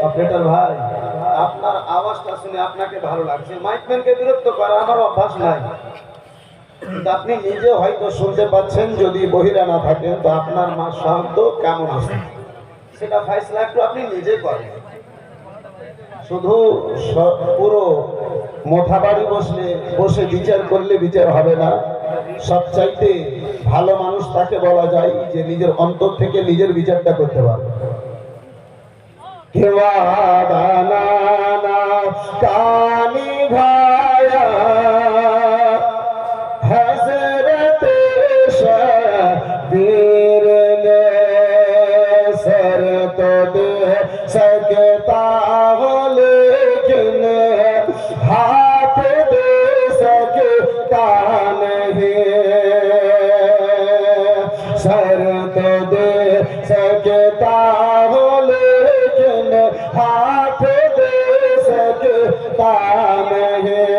Operator ভাই, আপনার আওয়াজটা শুনে আপনাকে ভালো লাগছে। মাইকম্যানকে বিরক্ত করা আমার অভ্যাস নাই, কিন্তু আপনি নিজে হয়তো শুনতে পাচ্ছেন। যদি বহিরা না থাকেন তো আপনার মা শব্দ কেমন আছে সেটা ফয়সালা একটু আপনি নিজে করেন। শুধু পুরো মোথা বাড়ি বসে বিচার করলে বিচার হবে না। সবচাইতে ভালো মানুষ তাকে বলা যায় যে নিজের অন্তর থেকে নিজের বিচারটা করতে পারবে। কানি ভায়া হযরত শবীর ने सर तो दे सकता हो लेकिन हाथ दे सकता नहीं, सर तो दे सकता हो लेकिन हाथ दे सकता नहीं।